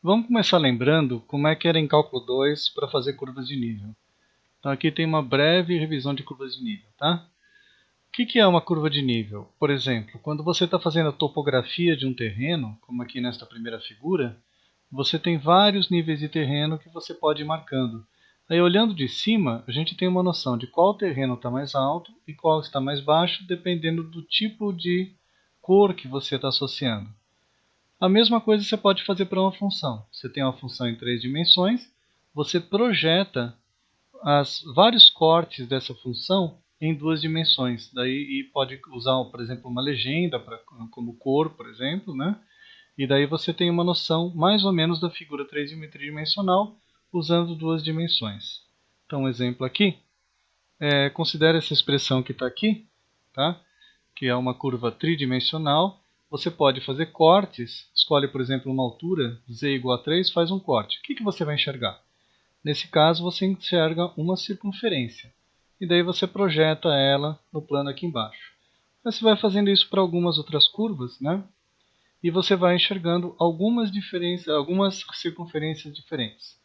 Vamos começar lembrando como é que era em cálculo 2 para fazer curvas de nível. Então aqui tem uma breve revisão de curvas de nível, tá? O que é uma curva de nível? Por exemplo, quando você está fazendo a topografia de um terreno, como aqui nesta primeira figura, você tem vários níveis de terreno que você pode ir marcando. Aí olhando de cima, a gente tem uma noção de qual terreno está mais alto e qual está mais baixo, dependendo do tipo de cor que você está associando. A mesma coisa você pode fazer para uma função. Você tem uma função em 3 dimensões, você projeta vários cortes dessa função em 2 dimensões. Daí e pode usar, por exemplo, uma legenda como cor, por exemplo, né? E daí você tem uma noção mais ou menos da figura tridimensional usando 2 dimensões. Então, um exemplo aqui, considere essa expressão que está aqui, tá? Que é uma curva tridimensional. Você pode fazer cortes, escolhe, por exemplo, uma altura, z igual a 3, faz um corte. O que você vai enxergar? Nesse caso, você enxerga uma circunferência. E daí você projeta ela no plano aqui embaixo. Você vai fazendo isso para algumas outras curvas, né? E você vai enxergando algumas circunferências diferentes.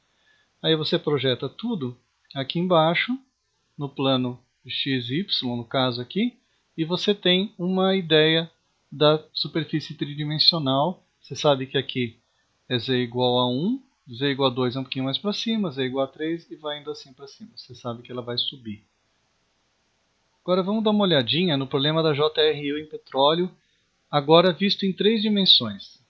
Aí você projeta tudo aqui embaixo, no plano XY, no caso aqui, e você tem uma ideia da superfície tridimensional. Você sabe que aqui é z igual a 1, z igual a 2 é um pouquinho mais para cima, z igual a 3 e vai indo assim para cima. Você sabe que ela vai subir. Agora vamos dar uma olhadinha no problema da JRU em petróleo, agora visto em 3 dimensões.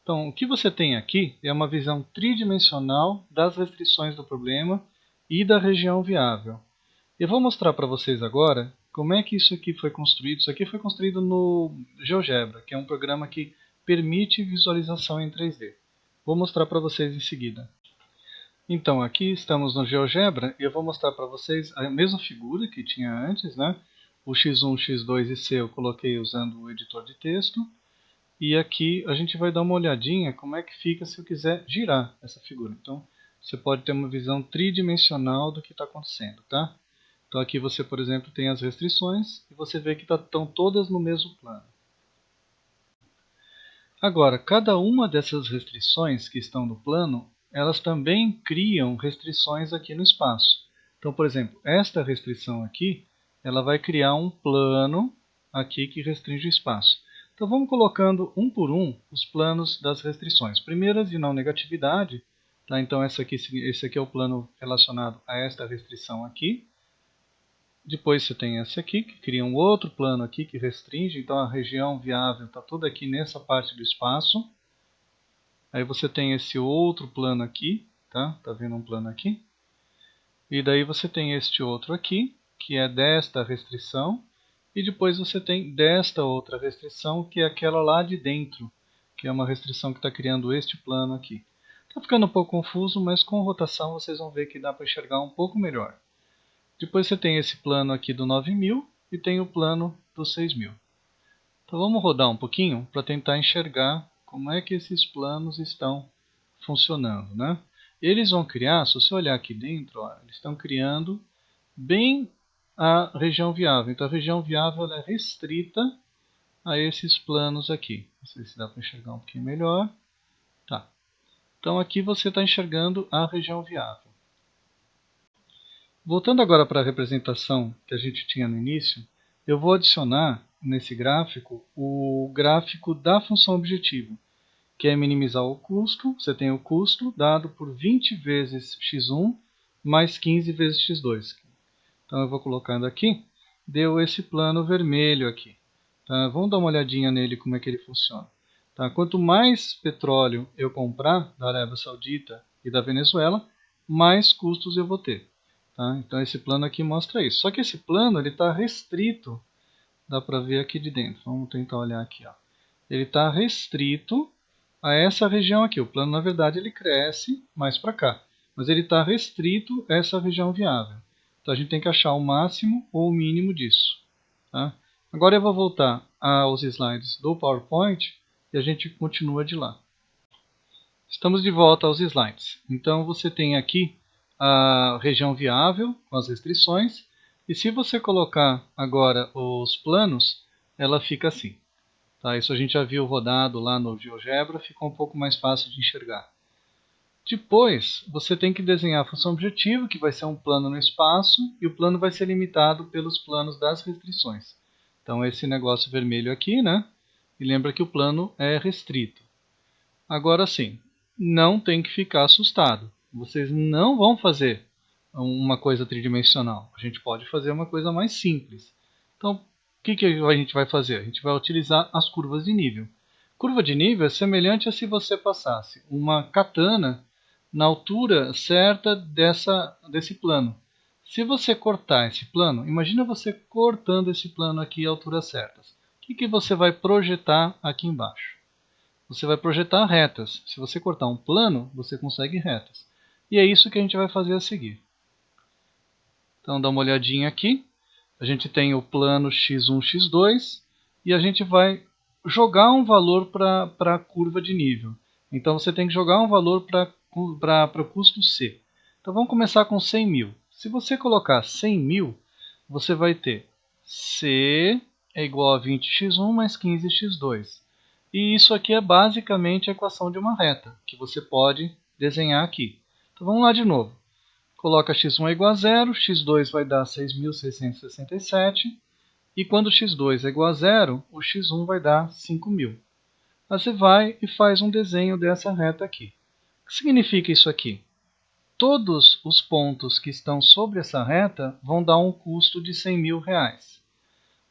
Então, o que você tem aqui é uma visão tridimensional das restrições do problema e da região viável. Eu vou mostrar para vocês agora como é que isso aqui foi construído. Isso aqui foi construído no GeoGebra, que é um programa que permite visualização em 3D. Vou mostrar para vocês em seguida. Então, aqui estamos no GeoGebra e eu vou mostrar para vocês a mesma figura que tinha antes, né? O X1, X2 e C eu coloquei usando o editor de texto. E aqui a gente vai dar uma olhadinha como é que fica se eu quiser girar essa figura. Então, você pode ter uma visão tridimensional do que está acontecendo, tá? Então aqui você, por exemplo, tem as restrições e você vê que estão todas no mesmo plano. Agora, cada uma dessas restrições que estão no plano, elas também criam restrições aqui no espaço. Então, por exemplo, esta restrição aqui, ela vai criar um plano aqui que restringe o espaço. Então vamos colocando um por um os planos das restrições. Primeiro de não negatividade, tá? Então esse aqui é o plano relacionado a esta restrição aqui. Depois você tem esse aqui, que cria um outro plano aqui que restringe, então a região viável está toda aqui nessa parte do espaço. Aí você tem esse outro plano aqui, tá? Tá vendo um plano aqui? E daí você tem este outro aqui, que é desta restrição. E depois você tem desta outra restrição, que é aquela lá de dentro, que é uma restrição que está criando este plano aqui. Está ficando um pouco confuso, mas com rotação vocês vão ver que dá para enxergar um pouco melhor. Depois você tem esse plano aqui do 9000 e tem o plano do 6000. Então vamos rodar um pouquinho para tentar enxergar como é que esses planos estão funcionando, né? Eles vão criar, se você olhar aqui dentro, ó, eles estão criando bem a região viável. Então a região viável ela é restrita a esses planos aqui. Não sei se dá para enxergar um pouquinho melhor. Tá. Então aqui você está enxergando a região viável. Voltando agora para a representação que a gente tinha no início, eu vou adicionar nesse gráfico o gráfico da função objetivo, que é minimizar o custo. Você tem o custo dado por 20 vezes x1 mais 15 vezes x2. Então eu vou colocando aqui, deu esse plano vermelho aqui. Tá? Vamos dar uma olhadinha nele como é que ele funciona. Tá? Quanto mais petróleo eu comprar da Arábia Saudita e da Venezuela, mais custos eu vou ter. Tá? Então esse plano aqui mostra isso. Só que esse plano está restrito, dá para ver aqui de dentro. Vamos tentar olhar aqui. Ó. Ele está restrito a essa região aqui. O plano, na verdade, ele cresce mais para cá. Mas ele está restrito a essa região viável. Então a gente tem que achar o máximo ou o mínimo disso. Tá? Agora eu vou voltar aos slides do PowerPoint e a gente continua de lá. Estamos de volta aos slides. Então você tem aqui a região viável com as restrições. E se você colocar agora os planos, ela fica assim. Tá? Isso a gente já viu rodado lá no GeoGebra, ficou um pouco mais fácil de enxergar. Depois, você tem que desenhar a função objetivo, que vai ser um plano no espaço, e o plano vai ser limitado pelos planos das restrições. Então, esse negócio vermelho aqui, né? E lembra que o plano é restrito. Agora sim, não tem que ficar assustado. Vocês não vão fazer uma coisa tridimensional. A gente pode fazer uma coisa mais simples. Então, o que a gente vai fazer? A gente vai utilizar as curvas de nível. Curva de nível é semelhante a se você passasse uma katana na altura certa desse plano. Se você cortar esse plano, imagina você cortando esse plano aqui à altura certas. O que você vai projetar aqui embaixo? Você vai projetar retas. Se você cortar um plano, você consegue retas. E é isso que a gente vai fazer a seguir. Então dá uma olhadinha aqui. A gente tem o plano x1, x2 e a gente vai jogar um valor para a curva de nível. Então você tem que jogar um valor para o custo C. Então vamos começar com 100 mil. Se você colocar 100 mil, você vai ter C é igual a 20x1 mais 15x2. E isso aqui é basicamente a equação de uma reta, que você pode desenhar aqui. Então vamos lá de novo. Coloca x1 é igual a zero, x2 vai dar 6.667, e quando x2 é igual a zero, o x1 vai dar 5.000. Aí você vai e faz um desenho dessa reta aqui. O que significa isso aqui? Todos os pontos que estão sobre essa reta vão dar um custo de 100 mil reais.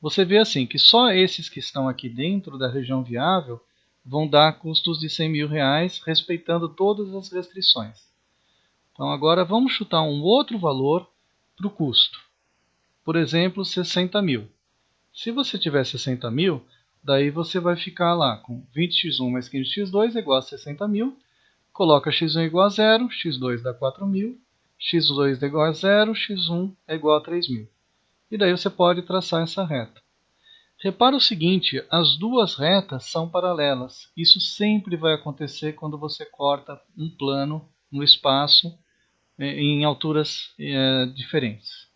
Você vê assim que só esses que estão aqui dentro da região viável vão dar custos de 100 mil reais, respeitando todas as restrições. Então agora vamos chutar um outro valor para o custo. Por exemplo, 60 mil. Se você tiver 60 mil, daí você vai ficar lá com 20x1 mais 15x2 é igual a 60 mil. Coloca x1 igual a zero, x2 dá 4.000, x2 é igual a zero, x1 é igual a 3.000. E daí você pode traçar essa reta. Repara o seguinte, as duas retas são paralelas. Isso sempre vai acontecer quando você corta um plano no espaço em alturas diferentes.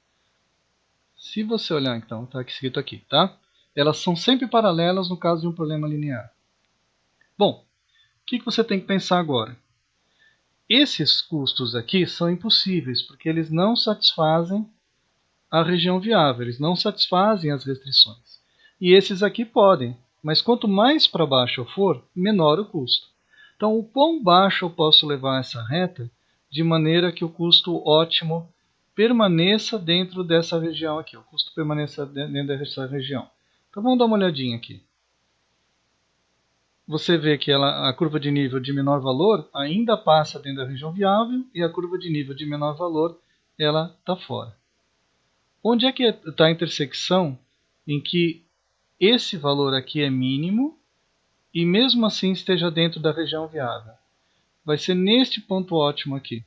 Se você olhar então, está escrito aqui, tá? Elas são sempre paralelas no caso de um problema linear. Bom, o que você tem que pensar agora? Esses custos aqui são impossíveis, porque eles não satisfazem a região viável, eles não satisfazem as restrições. E esses aqui podem, mas quanto mais para baixo eu for, menor o custo. Então, o quão baixo eu posso levar essa reta de maneira que o custo ótimo permaneça dentro dessa região aqui, o custo permaneça dentro dessa região. Então, vamos dar uma olhadinha aqui. Você vê que a curva de nível de menor valor ainda passa dentro da região viável e a curva de nível de menor valor ela está fora. Onde é que está a intersecção em que esse valor aqui é mínimo e mesmo assim esteja dentro da região viável? Vai ser neste ponto ótimo aqui.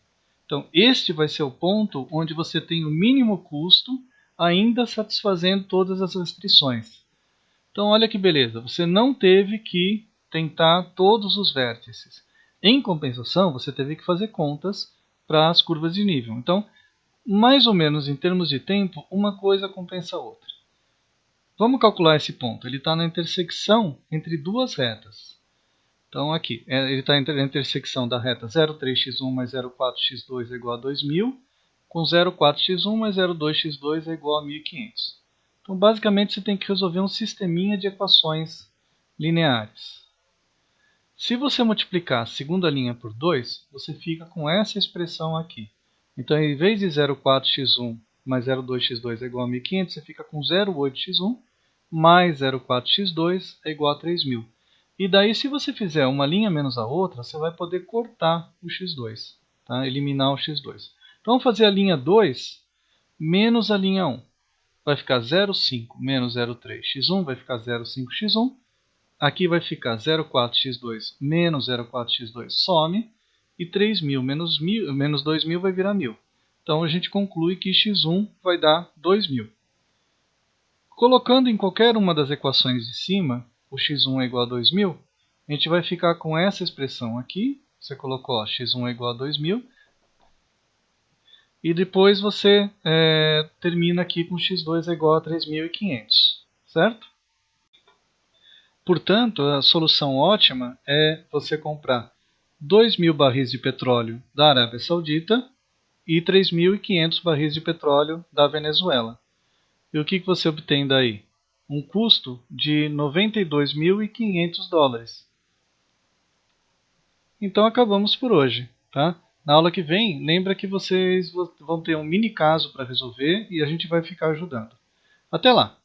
Então, este vai ser o ponto onde você tem o mínimo custo, ainda satisfazendo todas as restrições. Então, olha que beleza, você não teve que tentar todos os vértices. Em compensação, você teve que fazer contas para as curvas de nível. Então, mais ou menos em termos de tempo, uma coisa compensa a outra. Vamos calcular esse ponto. Ele está na intersecção entre duas retas. Então aqui, ele está entre a intersecção da reta 0,3x1 mais 0,4x2 é igual a 2.000, com 0,4x1 mais 0,2x2 é igual a 1.500. Então basicamente você tem que resolver um sisteminha de equações lineares. Se você multiplicar a segunda linha por 2, você fica com essa expressão aqui. Então, em vez de 0,4x1 mais 0,2x2 é igual a 1.500, você fica com 0,8x1 mais 0,4x2 é igual a 3.000. E daí, se você fizer uma linha menos a outra, você vai poder cortar o x2, tá? Eliminar o x2. Então, vamos fazer a linha 2 menos a linha 1. Vai ficar 0,5 menos 0,3x1, vai ficar 0,5x1. Aqui vai ficar 0,4x2 menos 0,4x2 some, e 3.000 menos 2.000 vai virar 1.000. Então a gente conclui que x1 vai dar 2.000. Colocando em qualquer uma das equações de cima, o x1 é igual a 2.000, a gente vai ficar com essa expressão aqui. Você colocou x1 é igual a 2.000. E depois você termina aqui com x2 é igual a 3.500, certo? Portanto, a solução ótima é você comprar 2.000 barris de petróleo da Arábia Saudita e 3.500 barris de petróleo da Venezuela. E o que você obtém daí? Um custo de 92.500 dólares. Então acabamos por hoje, tá? Na aula que vem, lembra que vocês vão ter um mini caso para resolver e a gente vai ficar ajudando. Até lá!